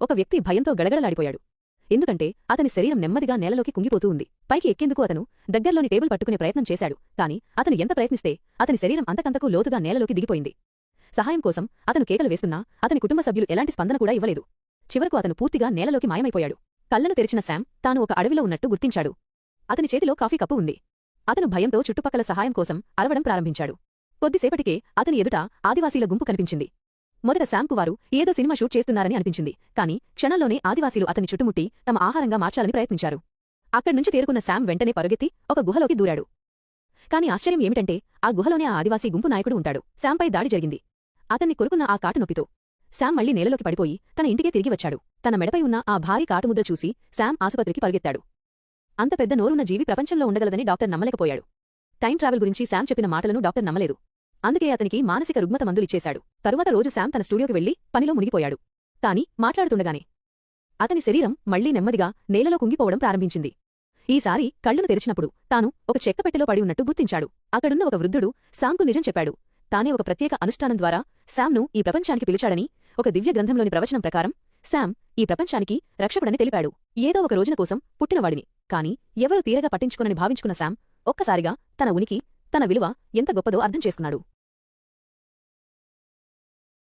ఒక వ్యక్తి భయంతో గడగడలాడిపోయాడు. ఎందుకంటే అతని శరీరం నెమ్మదిగా నేలలోకి కుంగిపోతూ ఉంది. పైకి ఎక్కేందుకు అతను దగ్గర్లోని టేబుల్ పట్టుకునే ప్రయత్నం చేశాడు. కాని అతను ఎంత ప్రయత్నిస్తే అతని శరీరం అంతకంతకు లోతుగా నేలలోకి దిగిపోయింది. సహాయం కోసం అతను కేకలు వేస్తున్నా అతని కుటుంబ సభ్యులు ఎలాంటి స్పందన కూడా ఇవ్వలేదు. చివరకు అతను పూర్తిగా నేలలోకి మాయమైపోయాడు. కళ్లను తెరిచిన శామ్ తాను ఒక అడవిలో ఉన్నట్టు గుర్తించాడు. అతని చేతిలో కాఫీ కప్పు ఉంది. అతను భయంతో చుట్టుపక్కల సహాయం కోసం అరవడం ప్రారంభించాడు. కొద్దిసేపటికే అతని ఎదుట ఆదివాసీల గుంపు కనిపించింది. మొదట శామ్కు వారు ఏదో సినిమా షూట్ చేస్తున్నారని అనిపించింది. కాని క్షణంలోనే ఆదివాసీలు అతని చుట్టుముట్టి తమ ఆహారంగా మార్చాలని ప్రయత్నించారు. అక్కడ్నుంచి తేరుకున్న శామ్ వెంటనే పరుగెత్తి ఒక గుహలోకి దూరాడు. కాని ఆశ్చర్యం ఏమిటంటే ఆ గుహలోనే ఆ ఆదివాసీ గుంపు నాయకుడు ఉంటాడు. శాంపై దాడి జరిగింది. అతన్ని కొరుకున్న ఆ కాటు నొప్పితో శామ్ మళ్లీ నేలలోకి పడిపోయి తన ఇంటికే తిరిగి వచ్చాడు. తన మెడపై ఉన్న ఆ భారీ కాటుముద్ర చూసి శామ్ ఆసుపత్రికి పరుగెత్తాడు. అంత పెద్ద నోరున్న జీవి ప్రపంచంలో ఉండగలదని డాక్టర్ నమ్మలేకపోయాడు. టైం ట్రావెల్ గురించి శామ్ చెప్పిన మాటలను డాక్టర్ నమ్మలేదు. అందుకే అతనికి మానసిక రుగ్మత మందులిచ్చేశాడు. తరువాత రోజు శామ్ తన స్టూడియోకి వెళ్లి పనిలో మునిగిపోయాడు. కాని మాట్లాడుతుండగానే అతని శరీరం మళ్లీ నెమ్మదిగా నేలలో కుంగిపోవడం ప్రారంభించింది. ఈసారి కళ్లును తెరిచినప్పుడు తాను ఒక చెక్కపెట్టెలో పడి ఉన్నట్టు గుర్తించాడు. అక్కడున్న ఒక వృద్ధుడు శామ్కు నిజం చెప్పాడు. తానే ఒక ప్రత్యేక అనుష్ఠానం ద్వారా శామ్ను ఈ ప్రపంచానికి పిలిచాడని, ఒక దివ్య గ్రంథంలోని ప్రవచనం ప్రకారం శామ్ ఈ ప్రపంచానికి రక్షకుడని తెలిపాడు. ఏదో ఒక రోజున కోసం పుట్టినవాడిని. కాని ఎవరూ తీరగా పట్టించుకోనని భావించుకున్న శామ్ ఒక్కసారిగా తన ఉనికి, తన విలువ ఎంత గొప్పదో అర్థం చేసుకున్నాడు.